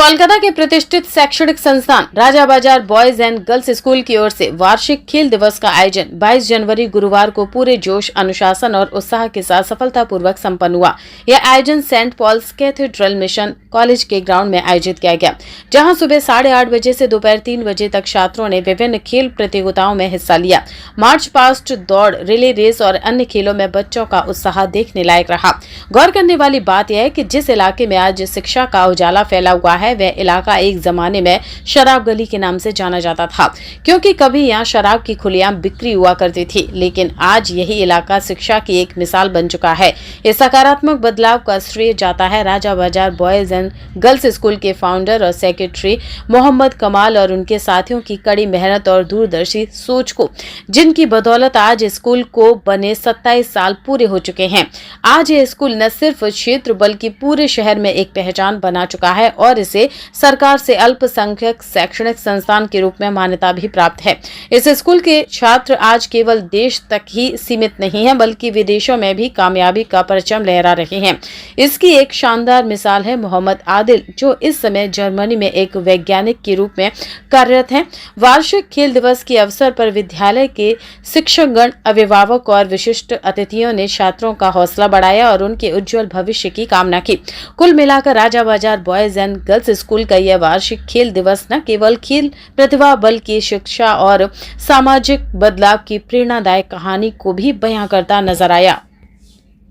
कोलकाता के प्रतिष्ठित शैक्षणिक संस्थान राजा Bazaar boys and girls school की ओर से वार्षिक खेल दिवस का आयोजन 22 जनवरी गुरुवार को पूरे जोश, अनुशासन और उत्साह के साथ सफलतापूर्वक संपन्न हुआ। यह आयोजन Saint Paul's Cathedral Mission College के ग्राउंड में आयोजित किया गया, जहां सुबह 8:30 बजे से दोपहर 3 बजे तक छात्रों ने विभिन्न खेल प्रतियोगिताओं में हिस्सा लिया। मार्च पास्ट, दौड़, रिले रेस और अन्य खेलों में बच्चों का उत्साह देखने लायक रहा। गौर करने वाली बात यह है कि जिस इलाके में आज शिक्षा का उजाला फैला हुआ है, वह इलाका एक जमाने में शराब गली के नाम से जाना जाता था, क्योंकि कभी यहाँ शराब की खुलेआम बिक्री हुआ करती थी। लेकिन आज यही इलाका शिक्षा की एक मिसाल बन चुका है। इस सकारात्मक बदलाव का श्रेय जाता है राजा Bazaar boys and girls school के फाउंडर और सेक्रेटरी मोहम्मद कमाल और उनके साथियों की कड़ी मेहनत और दूरदर्शी सोच को, जिनकी बदौलत आज स्कूल को बने 27 साल पूरे हो चुके हैं। आज ये स्कूल न सिर्फ क्षेत्र बल्कि पूरे शहर में एक पहचान बना चुका है और इसे सरकार से अल्पसंख्यक शैक्षणिक संस्थान के रूप में मान्यता भी प्राप्त है। इस स्कूल के छात्र आज केवल देश तक ही सीमित नहीं हैं, बल्कि विदेशों में भी कामयाबी का परचम लहरा रहे हैं। इसकी एक शानदार मिसाल है मोहम्मद आदिल, जो इस समय जर्मनी में एक वैज्ञानिक के रूप में कार्यरत हैं। वार्षिक खेल दिवस के अवसर पर विद्यालय के शिक्षकगण, अभिभावक और विशिष्ट अतिथियों ने छात्रों का हौसला बढ़ाया और उनके उज्जवल भविष्य की कामना की। कुल मिलाकर राजा Bazaar boys and girls school का यह वार्षिक खेल दिवस न केवल खेल प्रतिभा बल्कि शिक्षा और सामाजिक बदलाव की प्रेरणादायक कहानी को भी बयां करता नजर आया।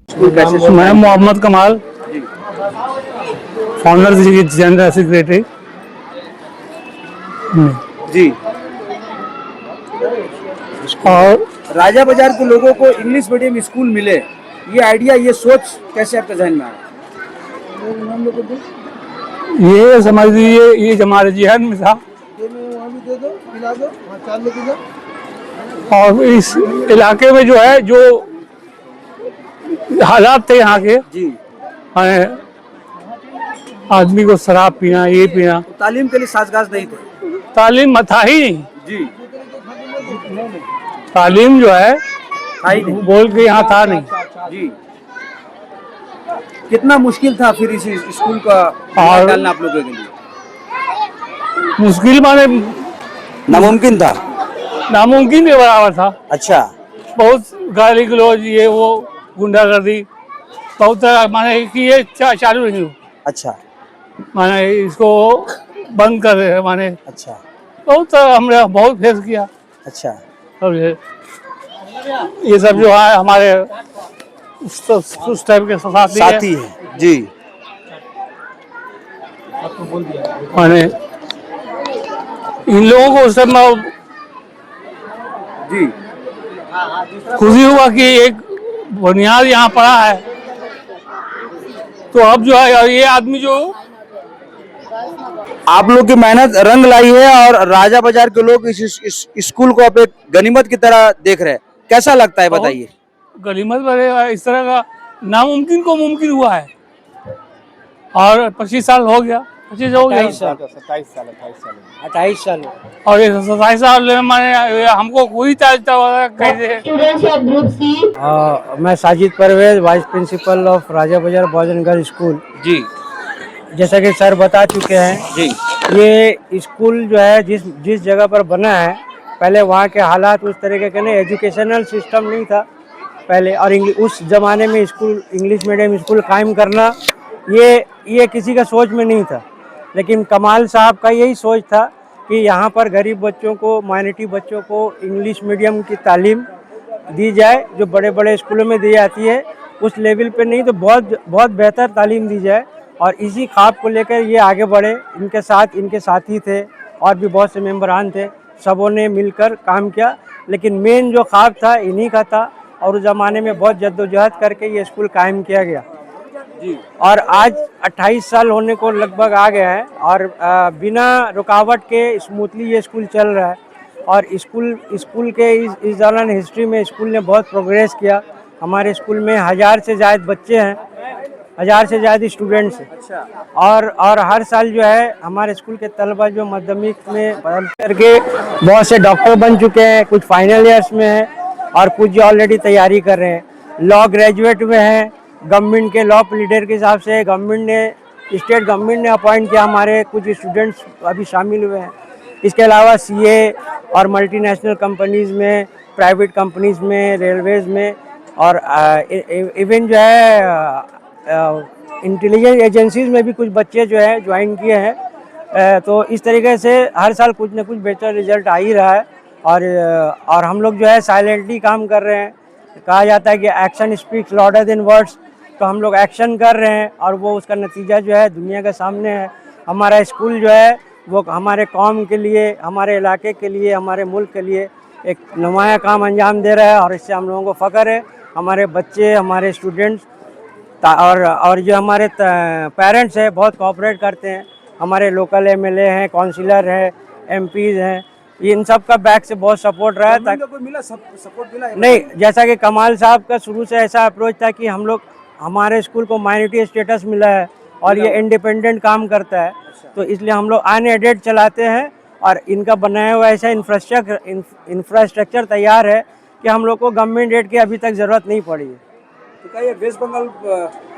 मैं मोहम्मद कमाल, फाउंडर जनरल सेक्रेटरी जी। और राजा बाजार के लोगों को इंग्लिश मीडियम स्कूल मिले, ये आइडिया, ये सोच कैसे आपके जहन में आया? ये समझ लीजिए ये हमारे जहन में था और इस इलाके में जो है जो हालात थे यहाँ के जी, आदमी को शराब पीना, ये पीना, तालीम के लिए साजगाज नहीं थे। तालीम था ही नहीं। जी, तालीम जो है था ही नहीं। बोल के यहाँ था नहीं। जी, कितना मुश्किल था फिर इस स्कूल का और डालना आप लोगों के लिए? मुश्किल माने नामुमकिन था। नामुमकिन के बराबर था। अच्छा, बहुत गाली गलौज, ये वो गुंडागर्दी बहुत तरह, माने कि ये चालू नहीं हो, अच्छा, माने इसको बंद कर रहे हैं, माने अच्छा, बहुत तरह हमने बहुत फेस किया। अच्छा, और ये सब जो है हमारे उस टाइप के साथी है। जी, माने इन लोगों को उस समय जी, खुशी हुआ कि एक बुनियाद यहाँ पड़ा है। तो अब जो है ये आदमी जो आप लोग की मेहनत रंग लाई है और राजा बाजार के लोग इस स्कूल को अब एक गनीमत की तरह देख रहे हैं। कैसा लगता है बताइए? गनीमत बड़े इस तरह का नामुमकिन को मुमकिन हुआ है और 25 साल हो गया, 25 हो गया, 27 साल 28 साल और ये 27 साल मैंने हमको कोई कैसे। मैं Sajid Parvez, vice principal of Raja Bazaar boys and girls school. जी, जैसा कि सर बता चुके हैं, जी, ये स्कूल जो है जिस जगह पर बना है, पहले वहाँ के हालात उस तरीके के नहीं, एजुकेशनल सिस्टम नहीं था पहले, और उस जमाने में स्कूल इंग्लिश मीडियम स्कूल कायम करना ये किसी का सोच में नहीं था। लेकिन कमाल साहब का यही सोच था कि यहाँ पर गरीब बच्चों को, माइनॉरिटी बच्चों को इंग्लिश मीडियम की तालीम दी जाए, जो बड़े बड़े स्कूलों में दी जाती है उस लेवल पे नहीं, तो बहुत बेहतर तालीम दी जाए। और इसी ख्वाब को लेकर ये आगे बढ़े। इनके साथ इनके साथी थे और भी बहुत से मेंबरान थे, सबों ने मिलकर काम किया। लेकिन मेन जो ख्वाब था इन्हीं का था और उस ज़माने में बहुत जद्दोजहद करके ये स्कूल कायम किया गया। जी, और आज 28 साल होने को लगभग आ गया है और बिना रुकावट के स्मूथली ये स्कूल चल रहा है। और स्कूल के इस दौरान हिस्ट्री में स्कूल ने बहुत प्रोग्रेस किया। हमारे स्कूल में 1000 से ज़्यादा बच्चे हैं, 1000 से ज़्यादा स्टूडेंट्स हैं। अच्छा, और हर साल जो है हमारे स्कूल के तलबा जो माध्यमिक में पढ़ करके बहुत से डॉक्टर बन चुके हैं, कुछ फाइनल ईयर्स में हैं और कुछ जो ऑलरेडी तैयारी कर रहे हैं। लॉ ग्रेजुएट में हैं, गवर्नमेंट के लॉ लीडर के हिसाब से गवर्नमेंट ने स्टेट गवर्नमेंट ने अपॉइंट किया, हमारे कुछ स्टूडेंट्स अभी शामिल हुए हैं। इसके अलावा सीए और मल्टीनेशनल कंपनीज़ में, प्राइवेट कंपनीज़ में, रेलवेज़ में और इवन जो है इंटेलिजेंस एजेंसीज़ में भी कुछ बच्चे जो है ज्वाइन किए हैं। तो इस तरीके से हर साल कुछ न कुछ बेहतर रिजल्ट आ ही रहा है और हम लोग जो है साइलेंटली काम कर रहे हैं। कहा जाता है कि action speaks louder than words, तो हम लोग एक्शन कर रहे हैं और वो उसका नतीजा जो है दुनिया के सामने है। हमारा स्कूल जो है वो हमारे कौम के लिए, हमारे इलाके के लिए, हमारे मुल्क के लिए एक नुमाया काम अंजाम दे रहा है और इससे हम लोगों को फ़ख्र है। हमारे बच्चे, हमारे स्टूडेंट्स और जो हमारे पेरेंट्स हैं बहुत कोऑपरेट करते हैं। हमारे लोकल एमएलए हैं, काउंसिलर हैं, एमपीज़ हैं, इन सब का बैक से बहुत सपोर्ट रहा है। सपोर्ट मिला है? नहीं, जैसा कि कमाल साहब का शुरू से ऐसा अप्रोच था कि हम लोग, हमारे स्कूल को माइनॉरिटी स्टेटस मिला है और ये इंडिपेंडेंट काम करता है, तो इसलिए हम लोग अनएडेड चलाते हैं और इनका बनाया हुआ ऐसा इंफ्रास्ट्रक्चर तैयार है कि हम लोग को गवर्नमेंट एड की अभी तक ज़रूरत नहीं पड़ी है। तो क्या ये वेस्ट बंगाल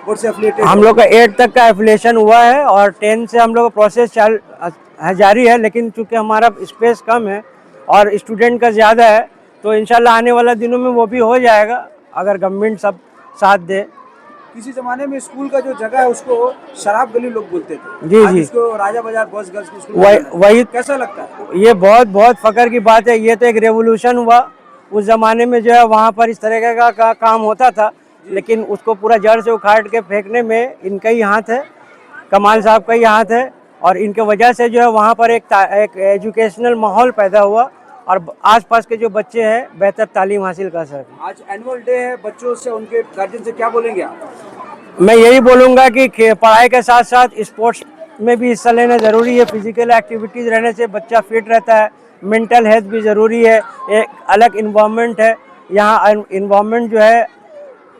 बोर्ड से एफिलिएटेड? हम लोग का 8 तक का एफिलिएशन हुआ है और 10 से हम लोग का प्रोसेस जारी है, लेकिन चूँकि हमारा स्पेस कम है और स्टूडेंट का ज़्यादा है तो इंशाल्लाह आने वाला दिनों में वो भी हो जाएगा अगर गवर्नमेंट सब साथ दे। किसी जमाने में स्कूल का जो जगह है उसको शराब गली लोग बोलते थे, जी आज जी, इसको राजा बाजार बॉयज गर्ल्स की स्कूल वही कैसा लगता है? ये बहुत बहुत फख्र की बात है। ये तो एक रेवोल्यूशन हुआ। उस ज़माने में जो है वहाँ पर इस तरह का काम होता था, लेकिन उसको पूरा जड़ से उखाड़ के फेंकने में इनका ही हाथ है, कमाल साहब का ही हाथ है और इनके वजह से जो है वहाँ पर एक एजुकेशनल माहौल पैदा हुआ और आसपास के जो बच्चे हैं बेहतर तालीम हासिल कर सकें। आज एनुअल डे है, बच्चों से, उनके गार्जियन से क्या बोलेंगे आप? मैं यही बोलूँगा कि पढ़ाई के साथ साथ स्पोर्ट्स में भी हिस्सा लेना ज़रूरी है। फिजिकल एक्टिविटीज़ रहने से बच्चा फिट रहता है, मेंटल हेल्थ भी ज़रूरी है। एक अलग इन्वायरमेंट है यहाँ, इन्वायरमेंट जो है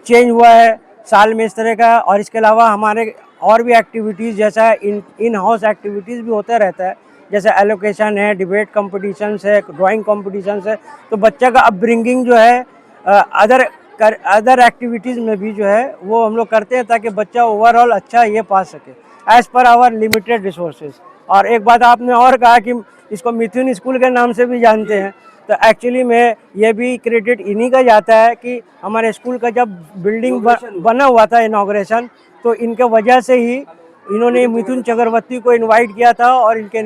चेंज हुआ है साल में इस तरह का। और इसके अलावा हमारे और भी एक्टिविटीज़ जैसा इन हाउस एक्टिविटीज़ भी होता रहता है, जैसे एलोकेशन है, डिबेट कॉम्पिटिशन्स है, ड्राइंग कॉम्पिटिशन्स है। तो बच्चा का अपब्रिंगिंग जो है अदर एक्टिविटीज़ में भी जो है वो हम लोग करते हैं ताकि बच्चा ओवरऑल अच्छा ये पा सके as per hour limited resources. और एक बात आपने और कहा कि इसको मिथुन स्कूल के नाम से भी जानते हैं, तो एक्चुअली में ये भी क्रेडिट इन्हीं का जाता है कि हमारे स्कूल का जब बिल्डिंग बना हुआ था इनॉग्रेशन, तो इनके वजह से ही इन्होंने मिथुन चक्रवर्ती को इनवाइट किया था और इनके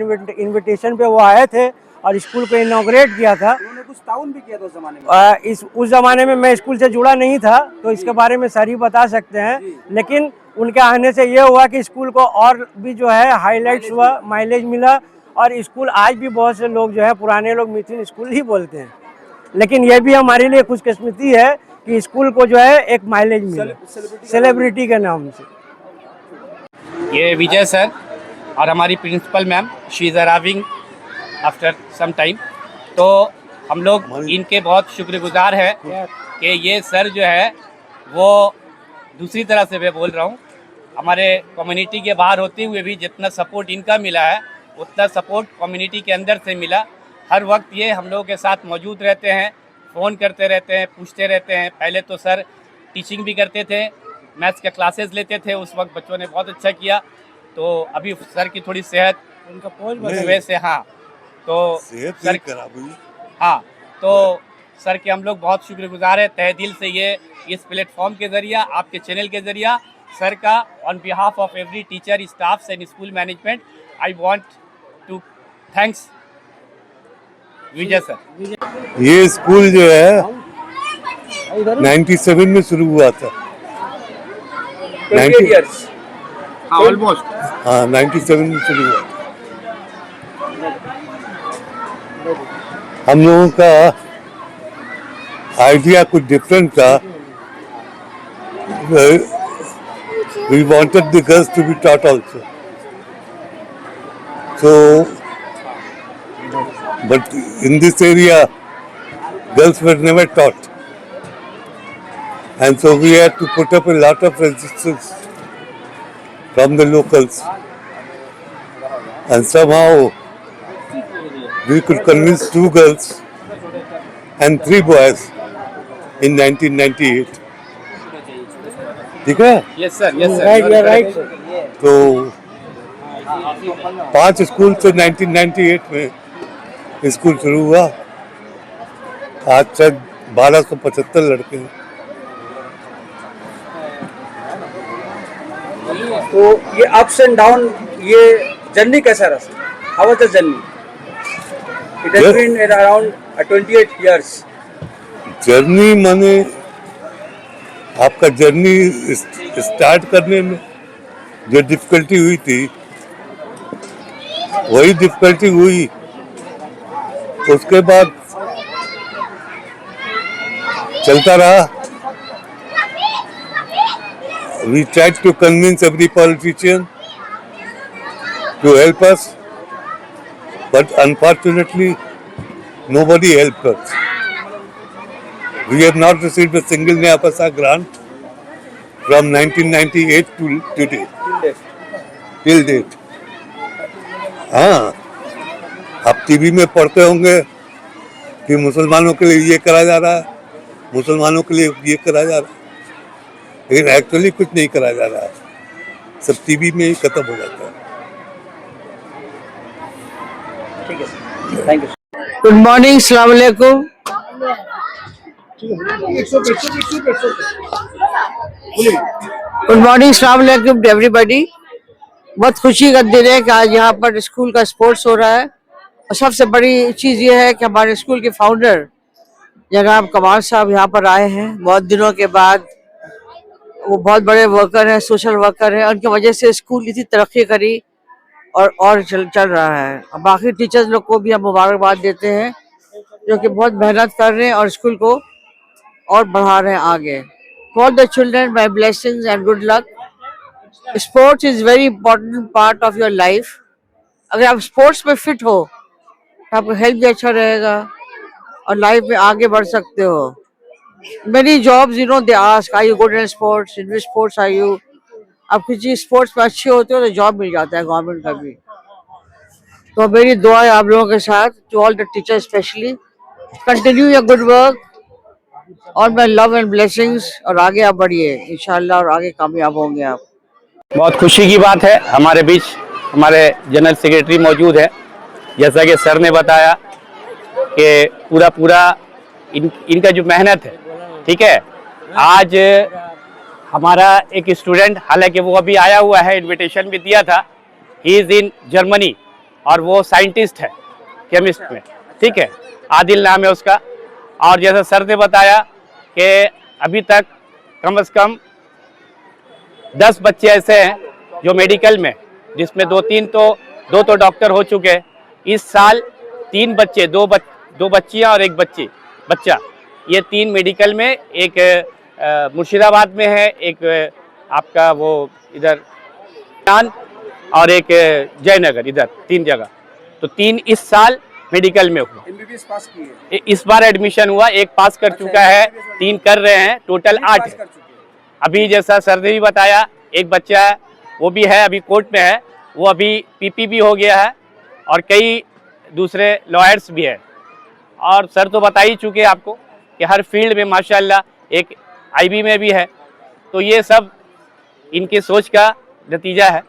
इनविटेशन पे वो आए थे और स्कूल को इनॉग्रेट किया था। उन्होंने कुछ ताउन भी किया था उस जमाने में। उस ज़माने में मैं स्कूल से जुड़ा नहीं था तो इसके बारे में सर ही बता सकते हैं, लेकिन उनके आने से ये हुआ कि स्कूल को और भी जो है हाईलाइट्स हुआ, माइलेज मिला और स्कूल आज भी बहुत से लोग जो है पुराने लोग मिथुन स्कूल ही बोलते हैं। लेकिन ये भी हमारे लिए खुशकिस्मती है कि स्कूल को जो है एक माइलेज मिला सेलिब्रिटी के नाम से। ये विजय सर और हमारी principal ma'am, she is arriving after some time, तो हम लोग इनके बहुत शुक्रगुजार हैं कि ये सर जो है वो दूसरी तरह से मैं बोल रहा हूँ, हमारे कम्युनिटी के बाहर होते हुए भी जितना सपोर्ट इनका मिला है उतना सपोर्ट कम्युनिटी के अंदर से मिला। हर वक्त ये हम लोगों के साथ मौजूद रहते हैं, फ़ोन करते रहते हैं, पूछते रहते हैं। पहले तो सर टीचिंग भी करते थे, मैथ्स के क्लासेस लेते थे, उस वक्त बच्चों ने बहुत अच्छा किया। तो अभी सर की थोड़ी सेहत उनका वजह से, हाँ, तो सर हाँ, तो सर के हम लोग बहुत शुक्रगुजार हैं तहे दिल से। ये इस प्लेटफॉर्म के ज़रिए, आपके चैनल के ज़रिए सर का on behalf of every teacher, staff and school management I want to thanks Vijay sir. ये स्कूल जो है 97 में शुरू हुआ था। 28 years। ऑलमोस्ट हाँ 97 में शुरू हुआ था। हम लोगों का आइडिया कुछ डिफरेंट था। We wanted the girls to be taught also. So, but in this area, girls were never taught. And so we had to put up a lot of resistance from the locals. And somehow we could convince 2 girls and 3 boys in 1998. ठीक है? Yes sir, yes sir, right, right. तो 5 school से 1998 में school शुरू हुआ। आज तक 1275 लड़के हैं। तो ये अप्स एंड डाउन, ये जर्नी कैसा रहा? How was the journey? It has Yes. Been around 28 years. Journey माने आपका जर्नी स्टार्ट करने में जो डिफिकल्टी हुई थी वही डिफिकल्टी हुई। उसके बाद चलता रहा। We tried to convince every politician to help us, but unfortunately nobody helped us. We have not received a single Naya Paisa grant from 1998 to today, till date. हाँ, आप टीवी में पढ़ते होंगे कि मुसलमानों के लिए ये करा जा रहा है, मुसलमानों के लिए ये करा जा रहा है, लेकिन एक्चुअली कुछ नहीं करा जा रहा है, सब टीवी में ही खत्म हो जाता है। Thank you. गुड मॉर्निंग, अस्सलाम वालेकुम। गुड मॉर्निंग, अस्सलाम वालेकुम टू एवरीबॉडी। बहुत खुशी का दिन है कि आज यहाँ पर स्कूल का स्पोर्ट्स हो रहा है और सबसे बड़ी चीज़ ये है कि हमारे स्कूल के फाउंडर जनाब कमाल साहब यहाँ पर आए हैं बहुत दिनों के बाद। वो बहुत बड़े वर्कर हैं, सोशल वर्कर हैं, उनकी वजह से स्कूल इतनी तरक्की करी और चल रहा है। और बाकी टीचर्स लोग को भी हम मुबारकबाद देते हैं जो कि बहुत मेहनत कर रहे हैं और स्कूल को और बढ़ा रहे हैं आगे। For the children my blessings and good luck. Sports is very important part of your life. अगर आप स्पोर्ट्स में फिट हो तो आपका हेल्थ भी अच्छा रहेगा और लाइफ में आगे बढ़ सकते हो। Many jobs they ask are you good in sports, in which sports are you. आप किसी स्पोर्ट्स में अच्छे होते हो तो जॉब मिल जाता है गवर्नमेंट का भी। तो मेरी दुआ है आप लोगों के साथ, to all the teachers specially, continue your good work और माय लव एंड ब्लेसिंग्स। और आगे आप बढ़िए इंशाल्लाह और आगे कामयाब होंगे आप। बहुत खुशी की बात है, हमारे बीच हमारे जनरल सेक्रेटरी मौजूद है। जैसा कि सर ने बताया कि पूरा इनका जो मेहनत है, ठीक है। आज हमारा एक स्टूडेंट, हालांकि वो अभी आया हुआ है, इनविटेशन भी दिया था, ही इज़ इन जर्मनी और वो साइंटिस्ट है केमिस्ट में, ठीक है। आदिल नाम है उसका। और जैसा सर ने बताया कि अभी तक कम से कम 10 बच्चे ऐसे हैं जो मेडिकल में, जिसमें दो तो डॉक्टर हो चुके हैं। इस साल 3 बच्चे, दो बच्चियां और एक बच्चा, ये 3 मेडिकल में, एक मुर्शिदाबाद में है, एक आपका वो इधर और एक जयनगर, इधर 3 जगह। तो 3 इस साल मेडिकल में हुआ। एमबीबीएस पास किए, इस बार एडमिशन हुआ, एक पास कर चुका है, 3 कर रहे हैं, टोटल 8 है। अभी जैसा सर ने भी बताया, एक बच्चा है, वो भी है, अभी कोर्ट में है, वो अभी पीपी भी हो गया है और कई दूसरे लॉयर्स भी है। और सर तो बता ही चुके आपको कि हर फील्ड में माशाल्लाह, एक आईबी में भी है। तो ये सब इनके सोच का नतीजा है।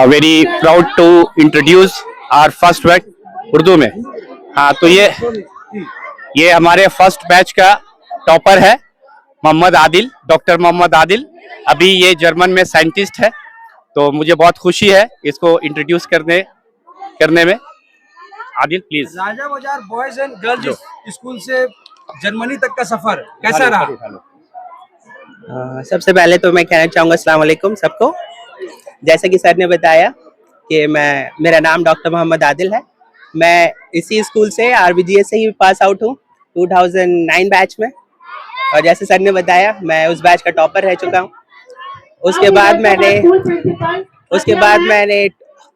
Very proud to introduce our first batch Urdu में। हाँ, तो ये हमारे फर्स्ट बैच का टॉपर है मोहम्मद आदिल, डॉक्टर मोहम्मद आदिल। अभी ये जर्मन में साइंटिस्ट है, तो मुझे बहुत खुशी है इसको इंट्रोड्यूस करने में। Adil please. Raja Bazaar boys and girls school से जर्मनी तक का सफर कैसा रहा? सबसे पहले तो मैं कहना चाहूँगा अस्सलाम वालेकुम सबको। जैसा कि सर ने बताया कि मेरा नाम डॉक्टर मोहम्मद आदिल है। मैं इसी स्कूल से आरबीजीएस से ही पास आउट हूँ 2009 बैच में। और जैसे सर ने बताया, मैं उस बैच का टॉपर रह चुका हूँ। उसके बाद मैंने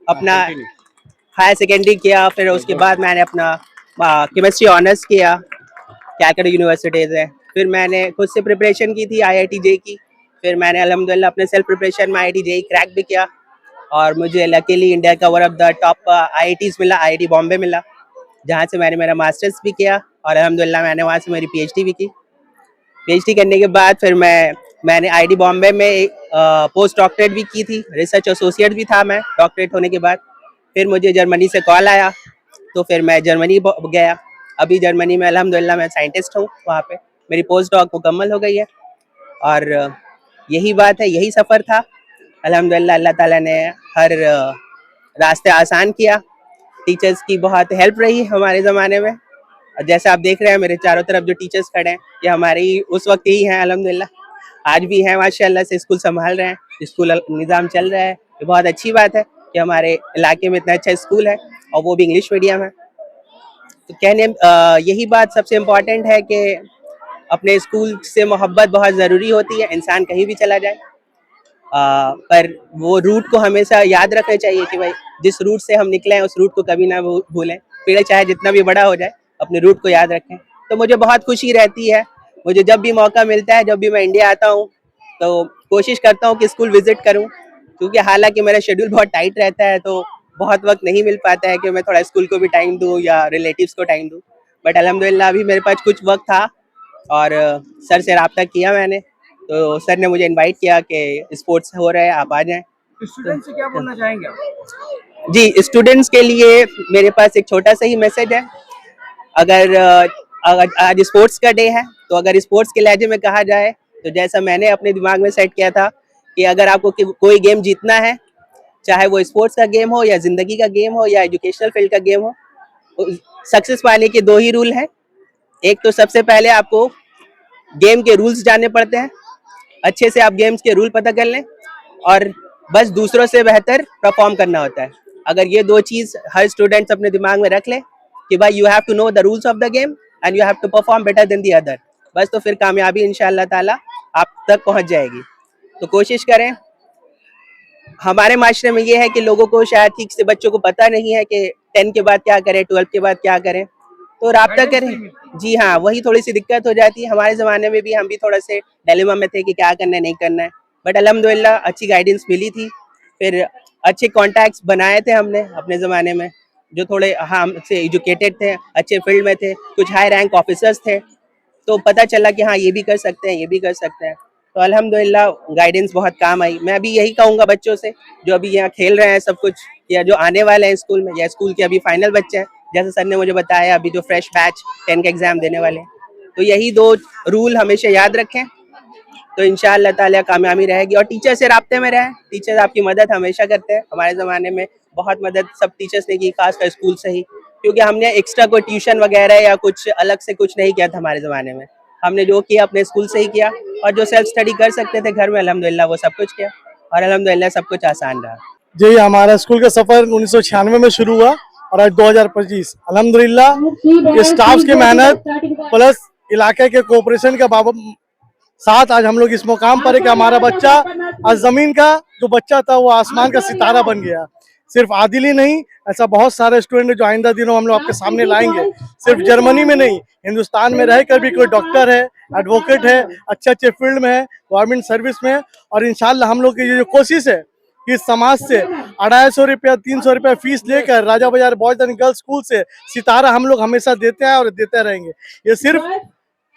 अपना हायर सेकेंडरी किया, फिर उसके बाद मैंने अपना केमिस्ट्री ऑनर्स किया कैलकाटा यूनिवर्सिटी से। फिर मैंने खुद से प्रिपरेशन की थी आईआईटी जेई की। फिर मैंने अल्हम्दुलिल्लाह अपने सेल्फ प्रिपरेशन में आईआईटी जेई क्रैक भी किया और मुझे लकीली इंडिया का one of the top IITs मिला, आईआईटी बॉम्बे मिला, जहाँ से मैंने मेरा मास्टर्स भी किया और अल्हम्दुलिल्लाह मैंने वहाँ से मेरी पीएचडी भी की। पीएचडी करने के बाद फिर मैं मैंने आईडी बॉम्बे में पोस्ट डॉक्टरेट भी की थी, रिसर्च एसोसिएट भी था मैं डॉक्टरेट होने के बाद। फिर मुझे जर्मनी से कॉल आया, तो फिर मैं जर्मनी गया। अभी जर्मनी में अल्हम्दुलिल्लाह मैं साइंटिस्ट हूँ, वहाँ पे मेरी पोस्ट डॉक मुकम्मल हो गई है। और यही बात है, यही सफ़र था। अल्हम्दुलिल्लाह अल्लाह ताला ने हर रास्ते आसान किया। टीचर्स की बहुत हेल्प रही हमारे ज़माने में। और जैसे आप देख रहे हैं मेरे चारों तरफ जो टीचर्स खड़े हैं, ये हमारे ही उस वक्त ही हैं अल्हम्दुलिल्लाह। आज भी हैं माशाल्लाह से, स्कूल संभाल रहे हैं, स्कूल निज़ाम चल रहा है। ये बहुत अच्छी बात है कि हमारे इलाके में इतना अच्छा स्कूल है और वो भी इंग्लिश मीडियम है। तो कहने यही बात सबसे इम्पॉर्टेंट है कि अपने स्कूल से मोहब्बत बहुत ज़रूरी होती है, इंसान कहीं भी चला जाए। पर वो रूट को हमेशा याद रखना चाहिए कि भाई जिस रूट से हम निकले हैं उस रूट को कभी ना भूलें। पेड़ चाहे जितना भी बड़ा हो जाए, अपने रूट को याद रखें। तो मुझे बहुत खुशी रहती है, मुझे जब भी मौका मिलता है, जब भी मैं इंडिया आता हूँ तो कोशिश करता हूँ कि स्कूल विजिट करूँ, क्योंकि हालांकि मेरा शेड्यूल बहुत टाइट रहता है, तो बहुत वक्त नहीं मिल पाता है कि मैं थोड़ा स्कूल को भी टाइम दूँ या रिलेटिव्स को टाइम दूँ। बट अल्हम्दुलिल्लाह अभी मेरे पास कुछ वक्त था और सर से रब्ता किया मैंने, तो सर ने मुझे इनवाइट किया कि स्पोर्ट्स हो रहा है, आप आ जाएं। स्टूडेंट से क्या बोलना चाहेंगे आप? जी, स्टूडेंट्स के लिए मेरे पास एक छोटा सा ही मैसेज है। अगर आज स्पोर्ट्स का डे है, तो अगर स्पोर्ट्स के लहजे में कहा जाए, तो जैसा मैंने अपने दिमाग में सेट किया था कि अगर आपको कोई गेम जीतना है, चाहे वो स्पोर्ट्स का गेम हो या ज़िंदगी का गेम हो या एजुकेशनल फील्ड का गेम हो, सक्सेस पाने के 2 ही रूल हैं। एक तो सबसे पहले आपको गेम के रूल्स जानने पड़ते हैं, अच्छे से आप गेम्स के रूल पता कर लें, और बस दूसरों से बेहतर परफॉर्म करना होता है। अगर ये 2 चीज़ हर स्टूडेंट्स अपने दिमाग में रख ले कि भाई you have to know the rules of the game and you have to perform better than the other, बस तो फिर कामयाबी इंशाअल्लाह ताला आप तक पहुंच जाएगी। तो कोशिश करें। हमारे माशरे में ये है कि लोगों को शायद ठीक से बच्चों को पता नहीं है कि 10 के बाद क्या करें, 12 के बाद क्या करें, तो राब्ता करें। जी हाँ, वही थोड़ी सी दिक्कत हो जाती है। हमारे ज़माने में भी हम भी थोड़ा से डिलेमा में थे कि क्या करना है, नहीं करना है, बट अल्हम्दुलिल्लाह अच्छी गाइडेंस मिली थी। फिर अच्छे कॉन्टैक्ट्स बनाए थे हमने अपने ज़माने में, जो थोड़े हमसे एजुकेटेड थे, अच्छे फील्ड में थे, कुछ हाई रैंक ऑफिसर्स थे, तो पता चला कि हाँ ये भी कर सकते हैं, ये भी कर सकते हैं। तो अल्हम्दुलिल्लाह गाइडेंस बहुत काम आई। मैं अभी यही कहूँगा बच्चों से जो अभी यहाँ खेल रहे हैं सब कुछ, या जो आने वाले हैं स्कूल में, या स्कूल के अभी फाइनल बच्चे हैं, जैसे सर ने मुझे बताया अभी जो फ्रेश बैच 10 का एग्ज़ाम देने वाले हैं, तो यही 2 रूल हमेशा याद रखें, तो इंशाअल्लाह ताला कामयाबी रहेगी। और टीचर से राब्ते में रहें, टीचर आपकी मदद हमेशा करते हैं। हमारे ज़माने में बहुत मदद सब टीचर्स ने की, खासकर स्कूल से ही, क्योंकि हमने एक्स्ट्रा कोई ट्यूशन वगैरह या कुछ अलग से कुछ नहीं किया था हमारे ज़माने में। हमने जो किया अपने स्कूल से ही किया, और जो सेल्फ स्टडी कर सकते थे घर में अल्हम्दुलिल्लाह वो सब कुछ किया, और अल्हम्दुलिल्लाह सब कुछ आसान रहा। जी, हमारा स्कूल का सफर 1996 में शुरू हुआ और आज 2025 अल्हम्दुलिल्लाह स्टाफ की मेहनत प्लस इलाके के कोऑपरेशन का साथ आज हम लोग इस मुकाम पर है कि हमारा बच्चा आज जमीन का जो बच्चा था वो आसमान का सितारा बन गया। सिर्फ आदिल ही नहीं, ऐसा बहुत सारे स्टूडेंट जो आइंदा दिनों हम लोग आपके सामने लाएंगे। सिर्फ जर्मनी में नहीं, हिंदुस्तान में रहकर भी कोई डॉक्टर है, एडवोकेट है, अच्छे अच्छे फील्ड में है, गवर्नमेंट सर्विस में है। और इंशाल्लाह हम लोग की ये जो कोशिश है कि समाज से 250 रुपया 300 रुपया फीस लेकर राजा Bazaar boys and girls school से सितारा हम लोग हमेशा देते हैं और देते रहेंगे। ये सिर्फ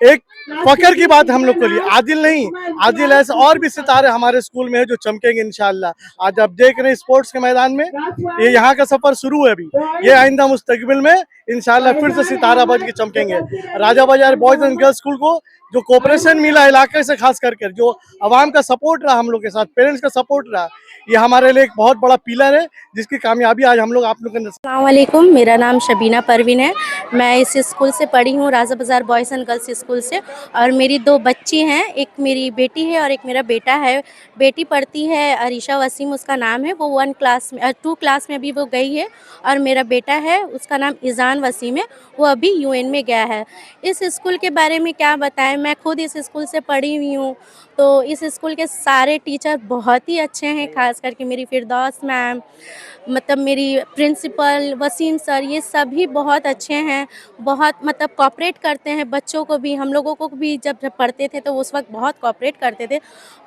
एक फकर की बात हम लोग के लिए, आदिल नहीं, आदिल ऐसे और भी सितारे हमारे स्कूल में है जो चमकेंगे इंशाल्लाह। आज आप देख रहे हैं स्पोर्ट्स के मैदान में, ये यहाँ का सफर शुरू है अभी, ये आइंदा मुस्तकबिल में इंशाल्लाह फिर से सितारा बन के चमकेंगे। राजा Bazaar boys and girls school को जो कोऑपरेशन मिला इलाके से, खास करके जो आवाम का सपोर्ट रहा हम लोग के साथ, पेरेंट्स का सपोर्ट रहा, ये हमारे लिए एक बहुत बड़ा पिलर है जिसकी कामयाबी आज हम लोग आप लोग के। अस्सलाम वालेकुम, मेरा नाम शबीना परवीन है। मैं इस स्कूल से पढ़ी हूँ, राजा बाज़ार बॉयज़ एंड गर्ल्स स्कूल से, और मेरी 2 बच्ची हैं, एक मेरी बेटी है और एक मेरा बेटा है। बेटी पढ़ती है अरीशा वसीम उसका नाम है, वो 2 क्लास में अभी वो गई है, और मेरा बेटा है उसका नाम इज़ान वसीम है, वो अभी यूएन में गया है। इस स्कूल के बारे में क्या बताएं, मैं खुद इस स्कूल से पढ़ी हुई हूँ, तो इस स्कूल के सारे टीचर बहुत ही अच्छे हैं, खास करके मेरी फिरदौस मैम, मतलब मेरी प्रिंसिपल वसीम सर, ये सभी बहुत अच्छे हैं, बहुत मतलब कोऑपरेट करते हैं बच्चों को भी, हम लोगों को भी। जब पढ़ते थे तो उस वक्त बहुत कोऑपरेट करते थे,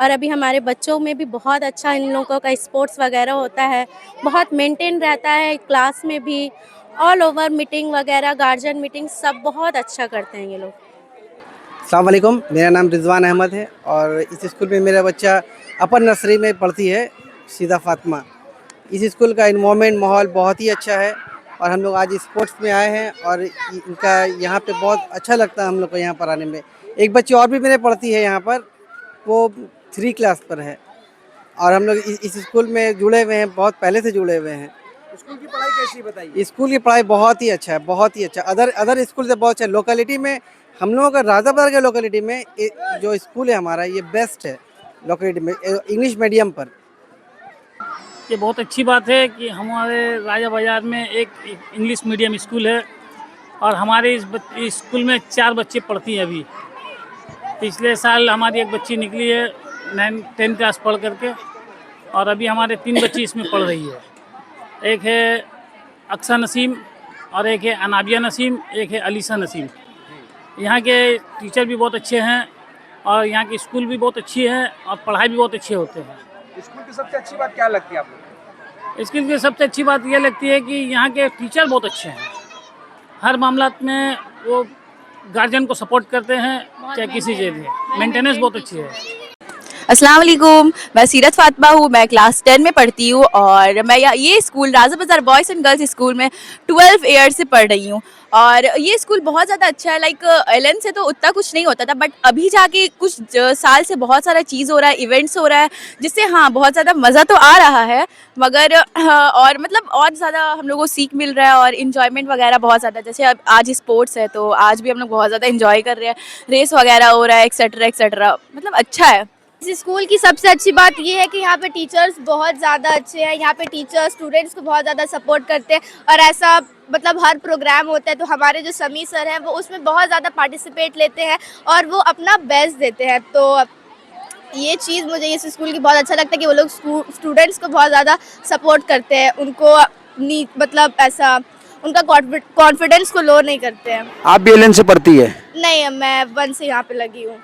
और अभी हमारे बच्चों में भी बहुत अच्छा इन लोगों का स्पोर्ट्स वगैरह होता है, बहुत मेंटेन रहता है क्लास में भी, ऑल ओवर मीटिंग वगैरह, गार्जियन मीटिंग सब बहुत अच्छा करते हैं ये लोग। अस्सलाम वालेकुम, मेरा नाम रिजवान अहमद है और इस स्कूल में मेरा बच्चा अपर नर्सरी में पढ़ती है, सीधा फातिमा। इस स्कूल का इन्वायरमेंट माहौल बहुत ही अच्छा है और हम लोग आज स्पोर्ट्स में आए हैं और इनका यहाँ पे बहुत अच्छा लगता है हम लोग को यहाँ पर आने में। एक बच्ची और भी मेरे पढ़ती है यहाँ पर, वो 3 क्लास पर है और हम लोग इस स्कूल में जुड़े हुए हैं, बहुत पहले से जुड़े हुए हैं। स्कूल की पढ़ाई कैसी बताइए? स्कूल की पढ़ाई बहुत ही अच्छा है, बहुत ही अच्छा। अदर स्कूल से बहुत अच्छा। लोकेलिटी में हम लोगों का राजा बाजार के लोकेलिटी में जो स्कूल है हमारा, ये बेस्ट है लोकेलिटी में, इंग्लिश मीडियम पर। ये बहुत अच्छी बात है कि हमारे राजा बाजार में एक इंग्लिश मीडियम स्कूल है और हमारे इस स्कूल में 4 बच्चे पढ़ती हैं अभी। पिछले साल हमारी एक बच्ची निकली है 10 क्लास पढ़ करके और अभी हमारे 3 बच्ची इसमें पढ़ रही है। एक है अक्सा नसीम और एक है अनाबिया नसीम, एक है अलीसा नसीम। यहाँ के टीचर भी बहुत अच्छे हैं और यहाँ की स्कूल भी बहुत अच्छी है और पढ़ाई भी बहुत अच्छे होते हैं। स्कूल की सबसे अच्छी बात क्या लगती है आपको? स्कूल की सबसे अच्छी बात यह लगती है कि यहाँ के टीचर बहुत अच्छे हैं। हर मामला में वो गार्जियन को सपोर्ट करते हैं, चाहे किसी चीज़ में। मेंटेनेंस बहुत अच्छी है। अस्सलाम वालेकुम, मैं सीरत फातिमा हूँ। मैं क्लास 10 में पढ़ती हूँ और मैं ये स्कूल राजा बाज़ार बॉयज़ एंड गर्ल्स स्कूल में 12 ईयर से पढ़ रही हूँ और ये स्कूल बहुत ज़्यादा अच्छा है। लाइक एलन से तो उतना कुछ नहीं होता था, बट अभी जाके कुछ साल से बहुत सारा चीज़ हो रहा है, इवेंट्स हो रहा है, जिससे हाँ बहुत ज़्यादा मज़ा तो आ रहा है, मगर और मतलब और ज़्यादा हम लोगों को सीख मिल रहा है और इन्जॉयमेंट वगैरह बहुत ज़्यादा। जैसे अब आज स्पोर्ट्स है तो आज भी हम लोग बहुत ज़्यादा इन्जॉय कर रहे हैं, रेस वगैरह हो रहा है, एक्सेट्रा, मतलब अच्छा है। इस स्कूल की सबसे अच्छी बात ये है कि यहाँ पे टीचर्स बहुत ज़्यादा अच्छे हैं। यहाँ पे टीचर्स स्टूडेंट्स को बहुत ज़्यादा सपोर्ट करते हैं और ऐसा मतलब हर प्रोग्राम होता है तो हमारे जो समी सर हैं वो उसमें बहुत ज़्यादा पार्टिसिपेट लेते हैं और वो अपना बेस्ट देते हैं। तो ये चीज़ मुझे इस स्कूल की बहुत अच्छा लगता है कि वो लोग स्टूडेंट्स को बहुत ज़्यादा सपोर्ट करते हैं, उनको मतलब ऐसा उनका कॉन्फिडेंस को लो नहीं करते हैं। आप भी एलन से पढ़ती है? नहीं, मैं 1 से यहाँ पे लगी हूँ।